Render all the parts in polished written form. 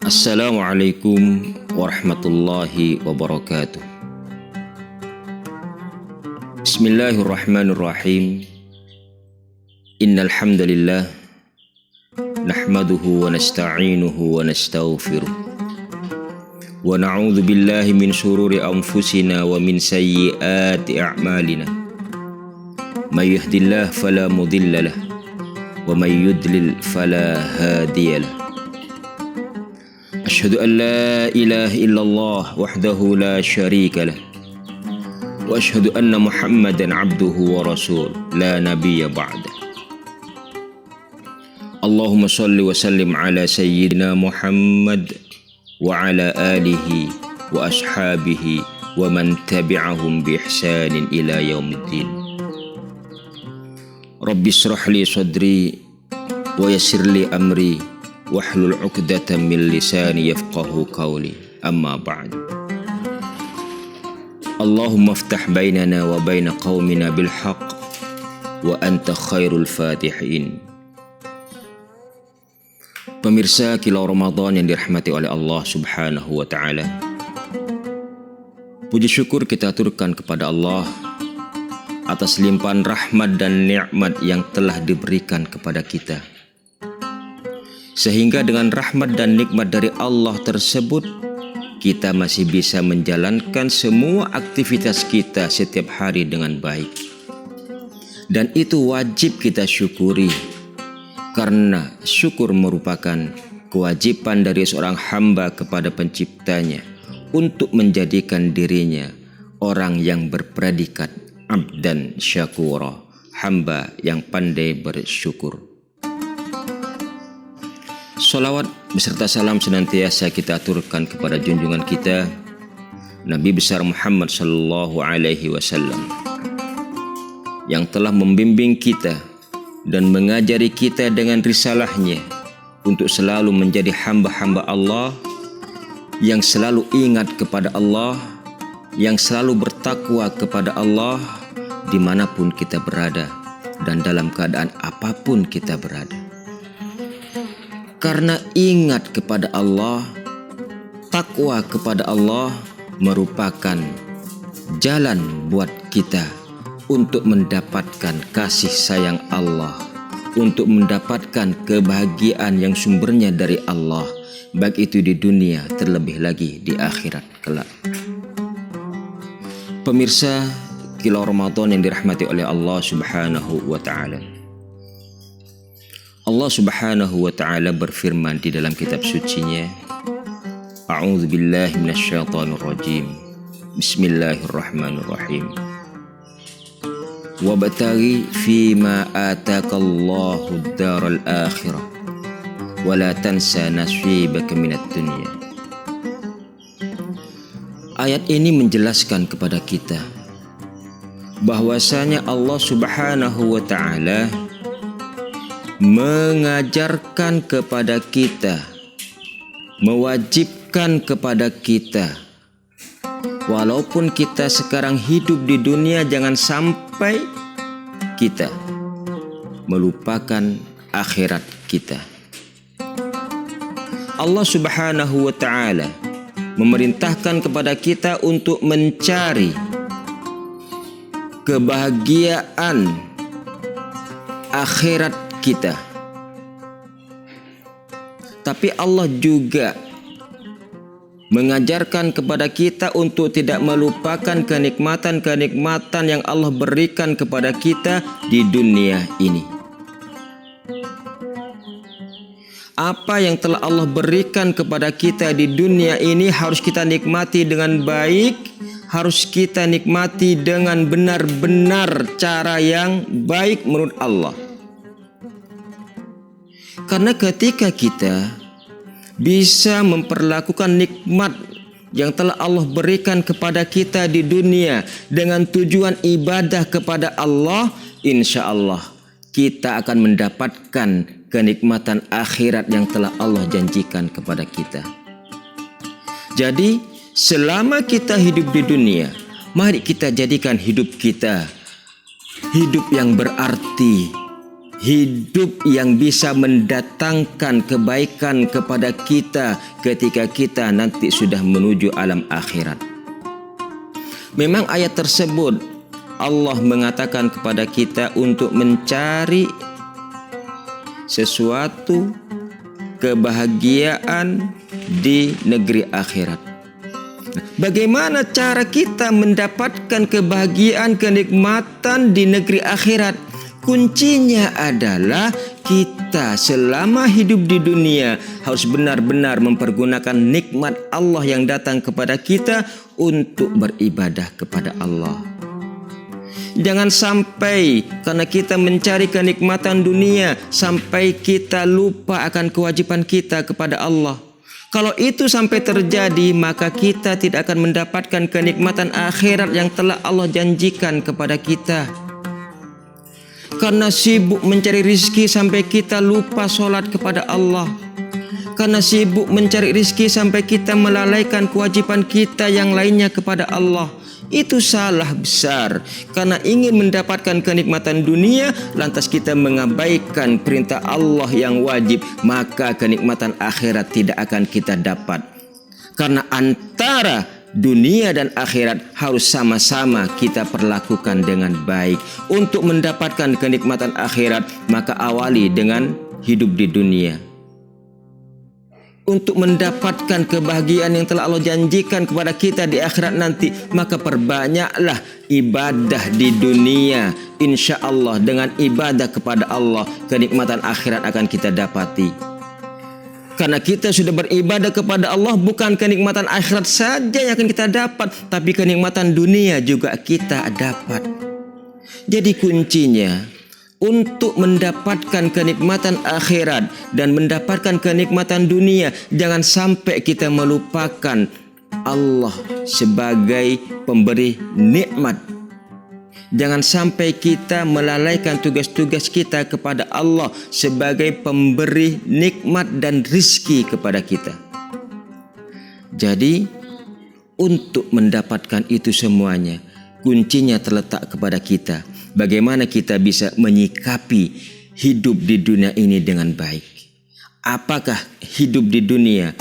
Assalamualaikum warahmatullahi wabarakatuh. Bismillahirrahmanirrahim. Innal hamdalillah nahmaduhu wa nasta'inuhu wa nastaghfiruh wa na'udzu billahi min shururi anfusina wa min sayyiati a'malina. May yahdihillahu fala mudilla lahu wa may yudlil fala hadiya lahu. Asyhadu an la ilaha illallah wahdahu la syarika lah wa asyhadu anna Muhammadan abduhu wa rasul la nabiyya ba'da. Allahumma shalli wa sallim ala sayyidina Muhammad wa ala alihi wa ashabihi wa man tabi'ahum bi ihsanin ila yaumiddin. Rabbi shrah li sadri wa yassir li amri wahlul 'uqdatam min lisani yafqahu qawli. Amma ba'd. Allahumma iftah bainana wa baina qaumina bil haqq wa anta khairul fatihin. Pemirsa Kilau Ramadan yang dirahmati oleh Allah Subhanahu wa taala. Puji syukur kita aturkan kepada Allah atas limpahan rahmat dan nikmat yang telah diberikan kepada kita. Sehingga dengan rahmat dan nikmat dari Allah tersebut, kita masih bisa menjalankan semua aktivitas kita setiap hari dengan baik. Dan itu wajib kita syukuri, karena syukur merupakan kewajiban dari seorang hamba kepada penciptanya untuk menjadikan dirinya orang yang berpredikat abdan syakura, hamba yang pandai bersyukur. Salawat beserta salam senantiasa kita aturkan kepada junjungan kita Nabi besar Muhammad sallallahu alaihi wasallam yang telah membimbing kita dan mengajari kita dengan risalahnya untuk selalu menjadi hamba-hamba Allah yang selalu ingat kepada Allah, yang selalu bertakwa kepada Allah dimanapun kita berada dan dalam keadaan apapun kita berada. Karena ingat kepada Allah, takwa kepada Allah merupakan jalan buat kita untuk mendapatkan kasih sayang Allah, untuk mendapatkan kebahagiaan yang sumbernya dari Allah, baik itu di dunia terlebih lagi di akhirat kelak. Pemirsa Kilau Ramadan yang dirahmati oleh Allah Subhanahu wa taala. Allah Subhanahu wa ta'ala berfirman di dalam kitab sucinya, A'udzu billahi minasyaitonir rajim. Bismillahirrahmanirrahim. Wabtaghi fima atakallahu ad-daral akhirah wa la tansa nasibaka minad dunya. Ayat ini menjelaskan kepada kita bahwasanya Allah Subhanahu wa ta'ala mengajarkan kepada kita, mewajibkan kepada kita, walaupun kita sekarang hidup di dunia, jangan sampai kita melupakan akhirat kita. Allah Subhanahu wa ta'ala memerintahkan kepada kita untuk mencari kebahagiaan akhirat kita. Tapi Allah juga mengajarkan kepada kita untuk tidak melupakan kenikmatan-kenikmatan yang Allah berikan kepada kita di dunia ini. Apa yang telah Allah berikan kepada kita di dunia ini harus kita nikmati dengan baik, harus kita nikmati dengan benar-benar cara yang baik menurut Allah. Karena ketika kita bisa memperlakukan nikmat yang telah Allah berikan kepada kita di dunia dengan tujuan ibadah kepada Allah, insya Allah kita akan mendapatkan kenikmatan akhirat yang telah Allah janjikan kepada kita. Jadi selama kita hidup di dunia, mari kita jadikan hidup kita hidup yang berarti, hidup yang bisa mendatangkan kebaikan kepada kita ketika kita nanti sudah menuju alam akhirat. Memang ayat tersebut Allah mengatakan kepada kita untuk mencari sesuatu kebahagiaan di negeri akhirat. Bagaimana cara kita mendapatkan kebahagiaan, kenikmatan di negeri akhirat? Kuncinya adalah kita selama hidup di dunia harus benar-benar mempergunakan nikmat Allah yang datang kepada kita untuk beribadah kepada Allah. Jangan sampai karena kita mencari kenikmatan dunia sampai kita lupa akan kewajiban kita kepada Allah. Kalau itu sampai terjadi, maka kita tidak akan mendapatkan kenikmatan akhirat yang telah Allah janjikan kepada kita. Karena sibuk mencari rizki sampai kita lupa sholat kepada Allah. Karena sibuk mencari rizki sampai kita melalaikan kewajiban kita yang lainnya kepada Allah. Itu salah besar. Karena ingin mendapatkan kenikmatan dunia, lantas kita mengabaikan perintah Allah yang wajib, maka kenikmatan akhirat tidak akan kita dapat. Karena antara dunia dan akhirat harus sama-sama kita perlakukan dengan baik. Untuk mendapatkan kenikmatan akhirat, maka awali dengan hidup di dunia. Untuk mendapatkan kebahagiaan yang telah Allah janjikan kepada kita di akhirat nanti, maka perbanyaklah ibadah di dunia. Insya Allah dengan ibadah kepada Allah, kenikmatan akhirat akan kita dapati. Karena kita sudah beribadah kepada Allah, bukan kenikmatan akhirat saja yang akan kita dapat, tapi kenikmatan dunia juga kita dapat. Jadi kuncinya untuk mendapatkan kenikmatan akhirat dan mendapatkan kenikmatan dunia, jangan sampai kita melupakan Allah sebagai pemberi nikmat. Jangan sampai kita melalaikan tugas-tugas kita kepada Allah sebagai pemberi nikmat dan rizki kepada kita. Jadi, untuk mendapatkan itu semuanya, kuncinya terletak kepada kita. Bagaimana kita bisa menyikapi hidup di dunia ini dengan baik. Apakah hidup di dunia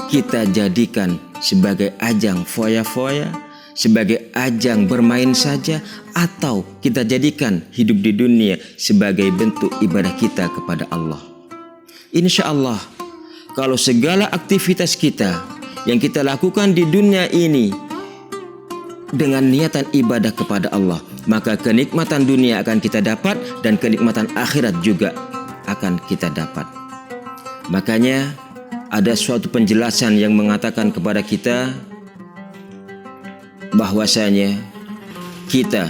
kita jadikan sebagai ajang foya-foya, sebagai ajang bermain saja, atau kita jadikan hidup di dunia sebagai bentuk ibadah kita kepada Allah. Insya Allah, kalau segala aktivitas kita yang kita lakukan di dunia ini dengan niatan ibadah kepada Allah, maka kenikmatan dunia akan kita dapat dan kenikmatan akhirat juga akan kita dapat. Makanya ada suatu penjelasan yang mengatakan kepada kita bahwasanya kita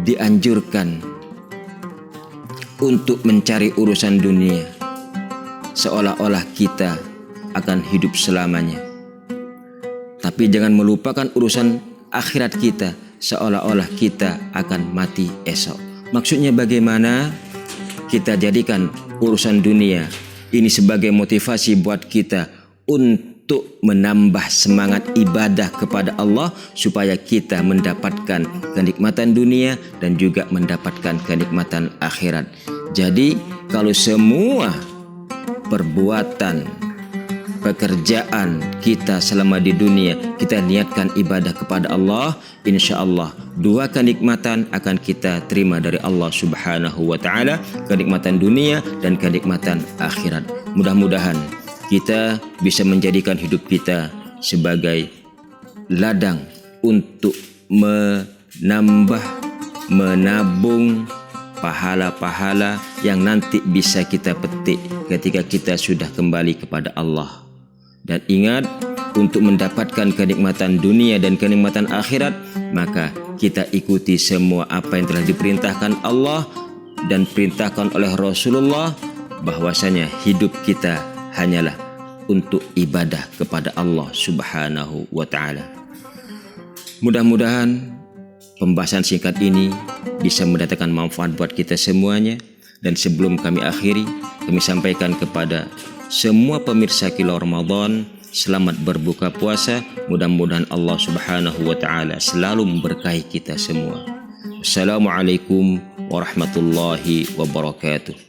dianjurkan untuk mencari urusan dunia seolah-olah kita akan hidup selamanya. Tapi jangan melupakan urusan akhirat kita seolah-olah kita akan mati esok. Maksudnya bagaimana? Kita jadikan urusan dunia ini sebagai motivasi buat kita untuk menambah semangat ibadah kepada Allah supaya kita mendapatkan kenikmatan dunia dan juga mendapatkan kenikmatan akhirat. Jadi kalau semua perbuatan, pekerjaan kita selama di dunia kita niatkan ibadah kepada Allah, insya Allah dua kenikmatan akan kita terima dari Allah Subhanahu wa Ta'ala, kenikmatan dunia dan kenikmatan akhirat. Mudah-mudahan kita bisa menjadikan hidup kita sebagai ladang untuk menambah, menabung pahala-pahala yang nanti bisa kita petik ketika kita sudah kembali kepada Allah. Dan ingat, untuk mendapatkan kenikmatan dunia dan kenikmatan akhirat, maka kita ikuti semua apa yang telah diperintahkan Allah dan perintahkan oleh Rasulullah, bahwasanya hidup kita hanyalah untuk ibadah kepada Allah Subhanahu wa Ta'ala. Mudah-mudahan pembahasan singkat ini bisa mendatangkan manfaat buat kita semuanya. Dan sebelum kami akhiri, kami sampaikan kepada semua pemirsa Kilau Ramadan, selamat berbuka puasa. Mudah-mudahan Allah Subhanahu wa Ta'ala selalu memberkahi kita semua. Assalamualaikum warahmatullahi wabarakatuh.